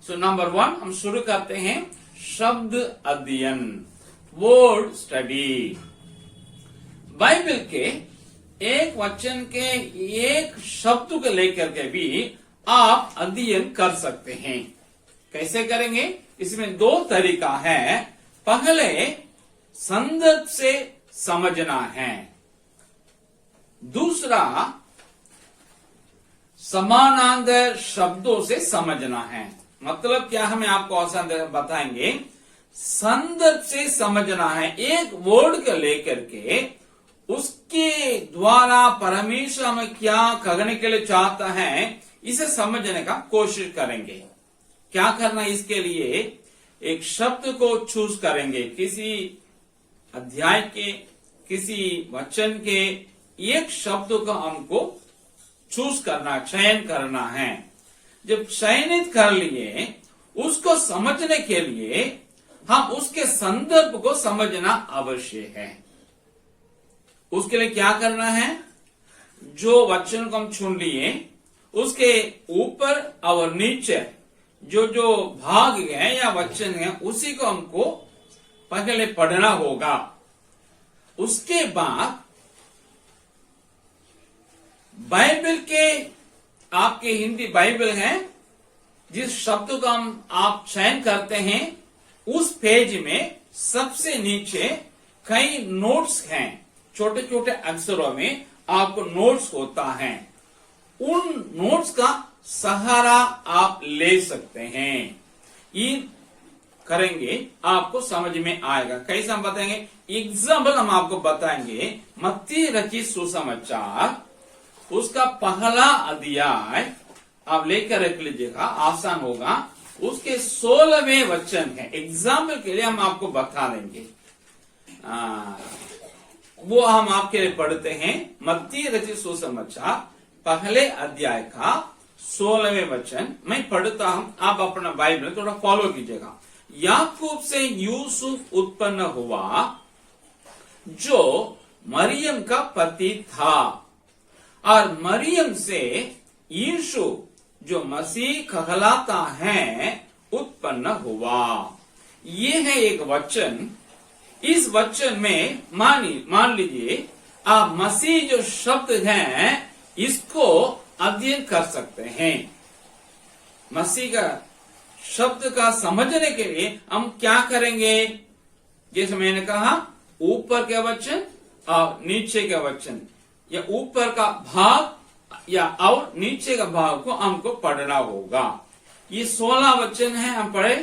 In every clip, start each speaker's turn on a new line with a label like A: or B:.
A: So number 1 हम शुरू करते हैं शब्द अध्ययन, वर्ड स्टडी। बाइबल के एक वचन के एक शब्द को लेकर के भी आप अध्ययन कर सकते हैं। कैसे करेंगे? इसमें 2 तरीका है। पहले संदर्भ से समझना है, दूसरा समानांतर शब्दों से समझना है। मतलब क्या, हमें आपको आसान बताएंगे। संदर्भ से समझना है, एक वर्ड को लेकर के उसके द्वारा परमेश्वर हमें क्या कहने के लिए चाहता है, इसे समझने का कोशिश करेंगे। क्या करना, इसके लिए एक शब्द को चूज करेंगे, किसी अध्याय के किसी वचन के एक शब्द को हमको चूज करना, चयन करना है। जब चयनित कर लिए, उसको समझने के लिए हम उसके संदर्भ को समझना आवश्यक है। उसके लिए क्या करना है, जो वचन को हम चुन लिए उसके ऊपर और नीचे जो जो भाग है या वचन है, उसी को हमको पहले पढ़ना होगा। उसके बाद बाइबल के, आपके हिंदी बाइबल है, जिस शब्द को आप चयन करते हैं, उस पेज में सबसे नीचे कई नोट्स हैं। छोटे छोटे अक्षरों में आपको नोट्स होता है। उन नोट्स का सहारा आप ले सकते हैं। ये करेंगे आपको समझ में आएगा। कैसे हम बताएंगे? एग्जाम्पल हम आपको बताएंगे। मत्ती रचित सुसमाचार, उसका पहला अध्याय आप लेकर रख लीजिएगा, आसान होगा। उसके 16वें वचन है। एग्जाम्पल के लिए हम आपको बता देंगे, वो हम आपके लिए पढ़ते हैं। मत्ती रचित सुसमाचार पहले अध्याय का 16वें वचन मैं पढ़ता हूं, आप अपना बाइबल थोड़ा फॉलो कीजिएगा। याकूब से यूसुफ उत्पन्न हुआ, जो मरियम का पति था, और मरियम से यीशु, जो मसीह कहलाता है, उत्पन्न हुआ। ये है एक वचन। इस वचन में मान लीजिए आप मसीह जो शब्द है, इसको अध्ययन कर सकते हैं। मसीह का शब्द का समझने के लिए हम क्या करेंगे? जैसे मैंने कहा, ऊपर के वचन और नीचे के वचन, या ऊपर का भाग या और नीचे का भाग को हमको पढ़ना होगा। ये 16 वचन है, हम पढ़े,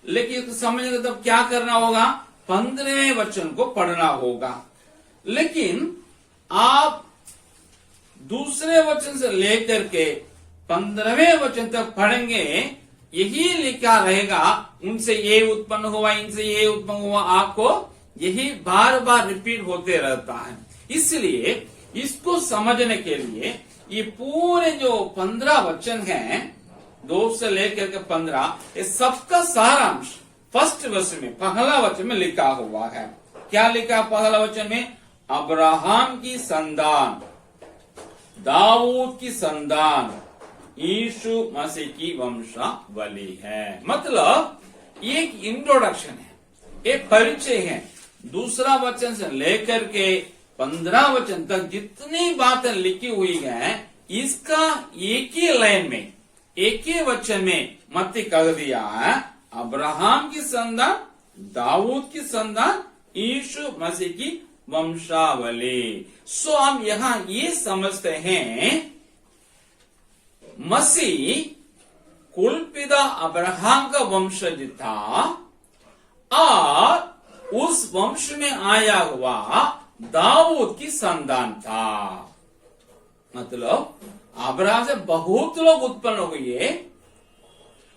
A: लेकिन समझने तब क्या करना होगा? 15वें वचन को पढ़ना होगा। लेकिन आप दूसरे वचन से लेकर के 15वें वचन तक पढ़ेंगे, यही लिखा रहेगा, उनसे ये उत्पन्न हुआ, इनसे ये उत्पन्न हुआ। आपको यही बार बार रिपीट होते रहता है। इसलिए इसको समझने के लिए ये पूरे जो 15 वचन हैं, 2 से लेकर के 15, ये सबका सारांश फर्स्ट वर्ष में, पहला वचन में लिखा हुआ है। क्या लिखा पहला वचन में? अब्राहम की संतान, दाऊद की संतान, यीशु मसीह की वंशावली है। मतलब एक इंट्रोडक्शन है, एक परिचय है। दूसरा वचन से लेकर के 15 वचन तक जितनी बातें लिखी हुई हैं, इसका एक ही लाइन में, एक ही वचन में मत्ती कह दिया है, अब्राहम की संतान, दाऊद की संतान, यीशु मसीह की वंशावली। सो हम यहां ये समझते हैं, मसीह कुलपिता अब्राहम का वंशज था, और उस वंश में आया हुआ दाऊद की संतान था। मतलब अब्राहम से बहुत लोग उत्पन्न हुए,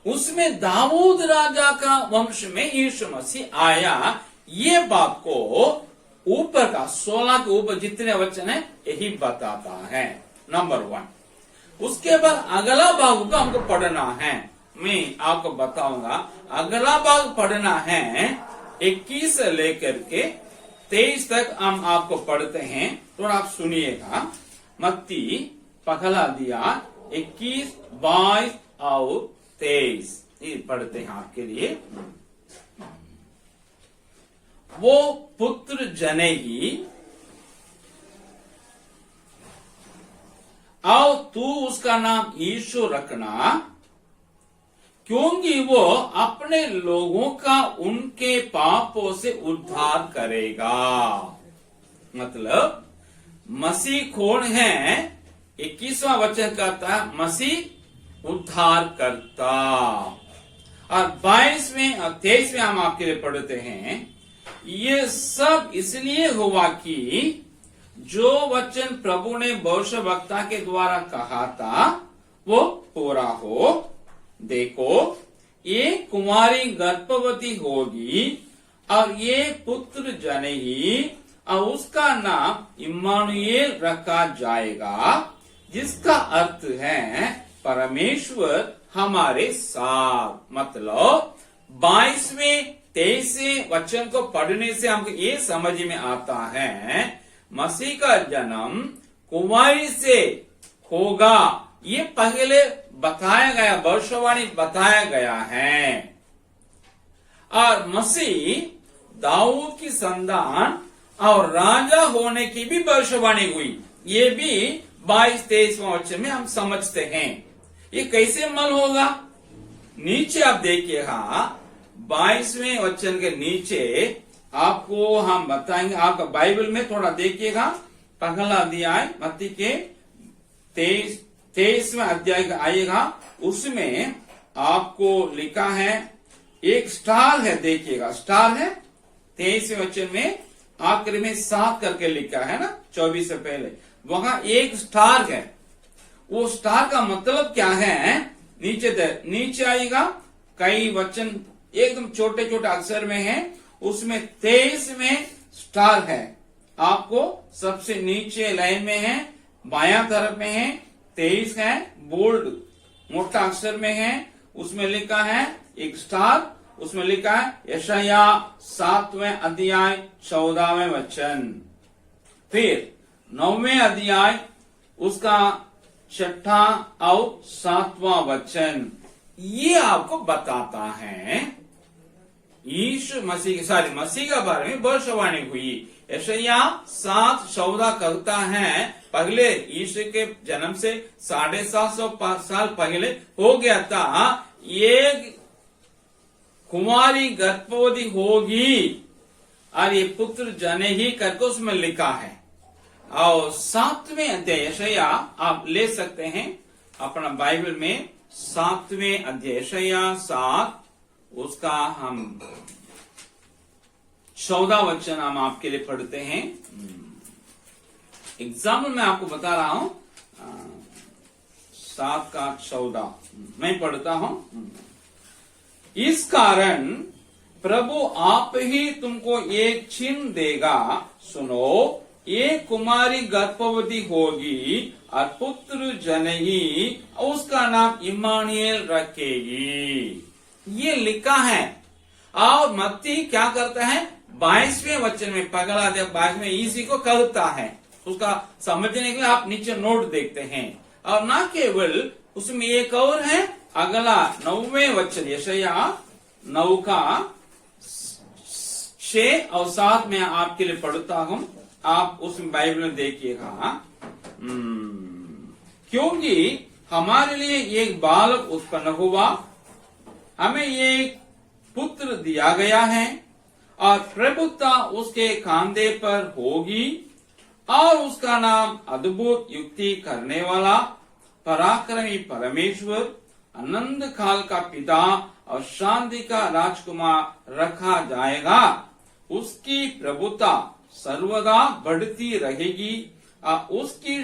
A: उसमें दाऊद राजा का वंश में यीशु मसीह आया। ये बात को ऊपर का 16 के ऊपर जितने वचन है, यही बताता है। नंबर 1। उसके बाद अगला भाग को हमको पढ़ना है। मैं आपको बताऊंगा, अगला भाग पढ़ना है 21 से लेकर के 23 तक हम आपको पढ़ते हैं। तो आप सुनिएगा। मत्ती पहला अध्याय 21, 22 और 23। ये पढ़ते हैं आपके लिए। वो पुत्र जनेगी और तू उसका नाम यीशु रखना, क्योंकि वो अपने लोगों का उनके पापों से उद्धार करेगा। मतलब मसीह कौन है? 21वां वचन कहता है मसीह उद्धार करता। और 22वें और 23वें हम आपके लिए पढ़ते हैं, ये सब इसलिए हुआ कि जो वचन प्रभु ने भविष्यवक्ता के द्वारा कहा था वो पूरा हो। देखो, ये कुमारी गर्भवती होगी और ये पुत्र जनेगी और उसका नाम इम्मानुएल रखा जाएगा, जिसका अर्थ है परमेश्वर हमारे साथ। मतलब 22वें 23वें वचन को पढ़ने से हमको ये समझ में आता है मसीह का जन्म कुमारी से होगा। ये पहले बताया गया, भविष्यवाणी बताया गया है। और मसीह दाऊद की संतान और राजा होने की भी भविष्यवाणी हुई। ये भी 22-23वां वचन में हम समझते हैं। ये कैसे अमल होगा? नीचे आप देखिएगा, 22वें वचन के नीचे आपको हम बताएंगे। आपका बाइबल में थोड़ा देखिएगा, पहला अध्याय मत्ती के 23वें अध्याय का आएगा, उसमें आपको लिखा है, एक स्टार है, देखिएगा स्टार है 23वें वचन में, आखिरी में 7 करके लिखा है ना, 24 से पहले वहां एक स्टार है। वो स्टार का मतलब क्या है? नीचे आएगा, कई वचन एकदम छोटे छोटे अक्षर में है, उसमें 23 में स्टार है। आपको सबसे नीचे लाइन में है, बायां तरफ में है, 23 है, बोल्ड मोटा अक्षर में है, उसमें लिखा है एक स्टार, उसमें लिखा है यशाया 7वें अध्याय 14वें वचन। फिर 9वें अध्याय उसका 6ठा और 7वां वचन। ये आपको बताता है यीशु मसीह का बारे में भविष्यवाणी हुई। यशाया 7:14 कहता है पहले यीशु के जन्म से 750 साल पहले हो गया था, ये कुमारी गर्भवती होगी और ये पुत्र जनेगी करके उसमें लिखा है। और 7वें अध्याय यशाया आप ले सकते हैं अपना बाइबल में, 7वें अध्याय यशाया 7 उसका हम 14 वचन हम आपके लिए पढ़ते हैं। एग्जाम्पल मैं आपको बता रहा हूं, 7 का 14 मैं पढ़ता हूं। इस कारण प्रभु आप ही तुमको एक चिन्ह देगा, सुनो, एक कुमारी गर्भवती होगी और पुत्र जनेगी, उसका नाम इम्मानुएल रखेगी। ये लिखा है। और मत्ती क्या करता है? 22वें वचन में, पगला 22 में इसी को कहता है। उसका समझने के लिए आप नीचे नोट देखते हैं। और ना केवल उसमें एक और है, अगला 9वें वचन यशाया 9 का 6 और 7 में आपके लिए पढ़ता हूं, आप उसमें बाइबल में देखिएगा। क्योंकि हमारे लिए एक बालक उत्पन्न हुआ, हमें एक पुत्र दिया गया है और प्रभुता उसके कांधे पर होगी और उसका नाम अद्भुत युक्ति करने वाला, पराक्रमी परमेश्वर, अनंत काल का पिता और शांति का राजकुमार रखा जाएगा। उसकी प्रभुता सर्वदा बढ़ती रहेगी और उसकी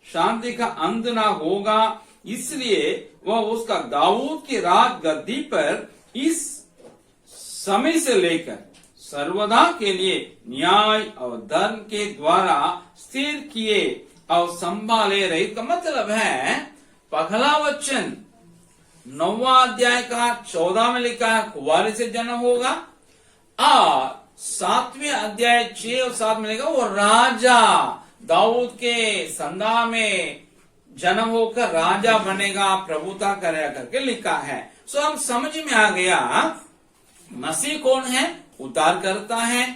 A: शांति का अंत ना होगा। इसलिए वह उसका दाऊद की राज गद्दी पर इस समय से लेकर सर्वदा के लिए न्याय और धर्म के द्वारा स्थिर किए और संभाले रहे। का मतलब है, पहला वचन 9वां अध्याय का 14 में लिखा है कुंवारी से जन्म होगा, और 7वें अध्याय 6 और 7 में लिखा वो राजा दाऊद के संदा में जन्म होकर राजा बनेगा, प्रभुता करेगा करके लिखा है। सो हम समझ में आ गया मसीह कौन है, उद्धार करता है,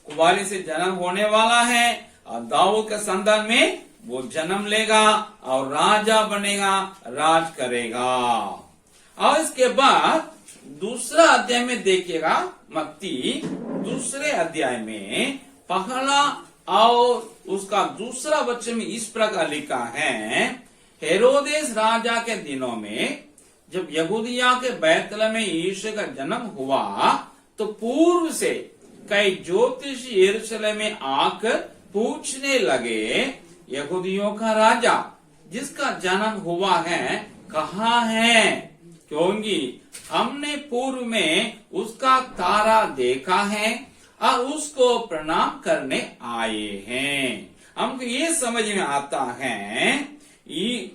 A: कुंवारी से जन्म होने वाला है और दाऊद के संतान में वो जन्म लेगा और राजा बनेगा, राज करेगा। और इसके बाद दूसरा अध्याय में देखिएगा, मत्ती दूसरे अध्याय में पहला और उसका दूसरा वचन में इस प्रकार लिखा है, हेरोदेस राजा के दिनों में जब यहूदिया के बैतलहम में यीशु का जन्म हुआ तो पूर्व से कई ज्योतिषी यरूशलेम में आकर पूछने लगे, यहूदियों का राजा जिसका जन्म हुआ है कहाँ है, क्योंकि हमने पूर्व में उसका तारा देखा है और उसको प्रणाम करने आए हैं। हमको ये समझ में आता है ये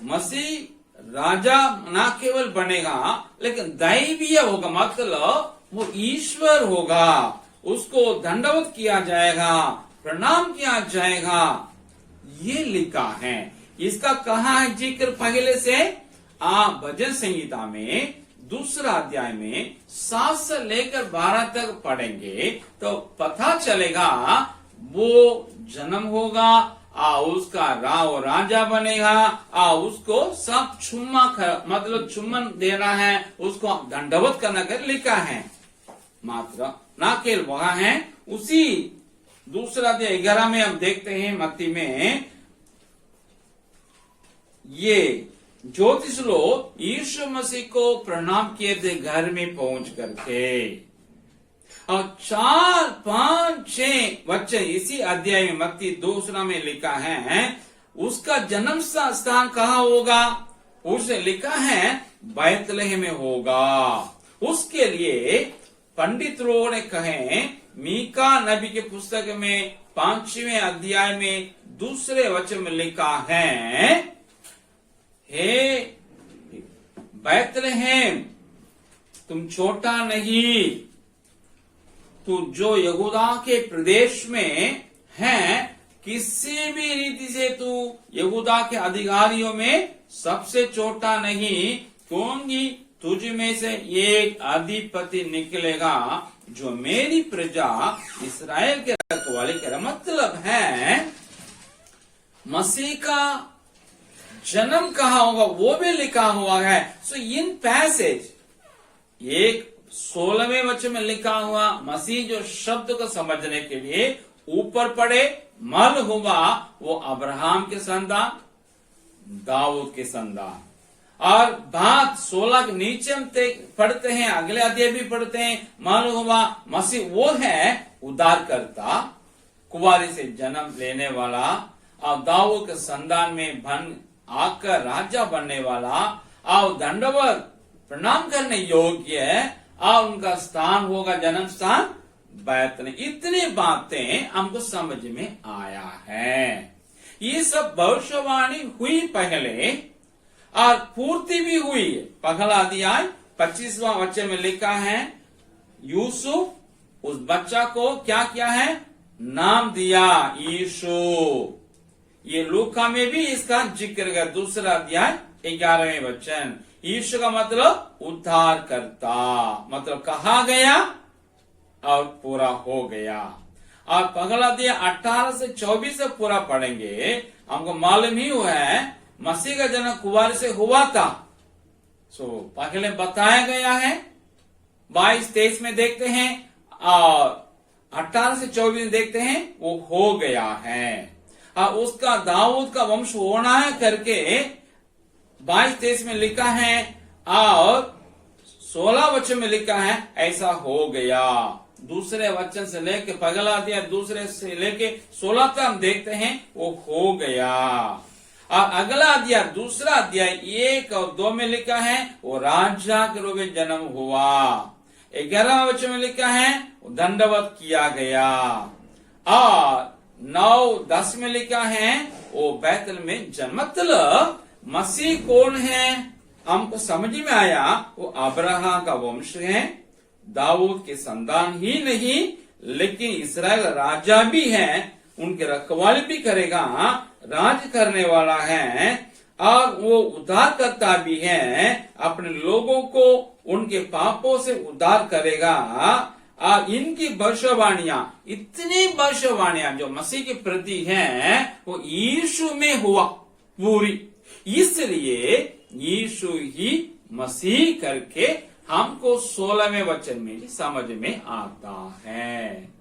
A: मसीह राजा न केवल बनेगा लेकिन दैवीय होगा, मतलब वो ईश्वर होगा, उसको दंडवत किया जाएगा, प्रणाम किया जाएगा, ये लिखा है। इसका कहा है जिक्र पहले से आप भजन संहिता में दूसरा अध्याय में 7 से लेकर 12 तक पढ़ेंगे तो पता चलेगा वो जन्म होगा और उसका राजा बनेगा और उसको सब मतलब चुम्बन देना है, उसको दंडवत करना कर लिखा है। मात्र ना केवल वहां है, उसी दूसरा अध्याय 11 में हम देखते हैं मत्ती में ये ज्योतिष लोग यीशु मसीह को प्रणाम किए थे घर में पहुंच करके। और 4, 5, 6 वचन इसी अध्याय में मत्ती दूसरा में लिखा है, उसका जन्म स्थान कहाँ होगा, उसे लिखा है बैतलहम में होगा। उसके लिए पंडित लोगों ने कहे, मीका नबी के पुस्तक में 5वें अध्याय में दूसरे वचन में लिखा है, हे बैतलहम तुम छोटा नहीं, तू जो यहूदा के प्रदेश में है किसी भी रीति से तू यहूदा के अधिकारियों में सबसे छोटा नहीं, क्योंकि तुझ में से एक अधिपति निकलेगा जो मेरी प्रजा इस्राएल के रखवाले करेगा। मतलब है मसीह का जन्म कहाँ होगा वो भी लिखा हुआ है। सो इन पैसेज एक 16वें वचन में लिखा हुआ मसीह जो शब्द को समझने के लिए ऊपर पढ़े मल हुआ वो अब्राहम के संतान, दाऊद के संतान। और बात 16 के नीचे हम पढ़ते हैं, अगले अध्याय भी पढ़ते हैं, मल हुआ मसीह वो है उद्धारकर्ता, कुंवारी से जन्म लेने वाला और दाऊद के संतान में बन आकर राजा बनने वाला और दंडवत प्रणाम करने योग्य और उनका स्थान होगा जन्म स्थान बैतलहम। इतनी बातें हमको समझ में आया है। ये सब भविष्यवाणी हुई पहले और पूर्ति भी हुई। पहला अध्याय 25वां वचन में लिखा है, यूसुफ उस बच्चा को क्या किया है, नाम दिया यीशु। ये लूका में भी इसका जिक्र है, दूसरा अध्याय 11वें वचन। यीशु का मतलब उद्धार करता, मतलब कहा गया और पूरा हो गया। और पहला अध्याय 18 से 24 से पूरा पढ़ेंगे, हमको मालूम ही हुआ है मसीह का जन्म कुंवारी से हुआ था। पहले बताया गया है, 22-23 में देखते हैं और 18 से 24 में देखते हैं वो हो गया है। और उसका दाऊद का वंश होना है करके 22-23 में लिखा है और 16 वचन में लिखा है ऐसा हो गया। दूसरे वचन से लेके पहला अध्याय दूसरे से लेके 16 तक हम देखते हैं वो हो गया। और अगला अध्याय दूसरा अध्याय 1 और 2 में लिखा है वो राजा के रूप में जन्म हुआ। 11वां वचन में लिखा है वो दंडवत किया गया। और 9-10 में लिखा है वो बैतल में जन्म। मतलब मसीह कौन है हमको समझ में आया, वो अब्राहम का वंश है, दाऊद के संतान ही नहीं लेकिन इस्राएल राजा भी है, उनके रखवाली भी करेगा। राज करने वाला है और वो उद्धारकर्ता भी है, अपने लोगों को उनके पापों से उद्धार करेगा। और इनकी भविष्यवाणियां, इतनी भविष्यवाणियां जो मसीह के प्रति हैं, वो यीशु में हुआ पूरी। इसलिए यीशु ही मसीह करके हमको 16वें वचन में समझ में आता है।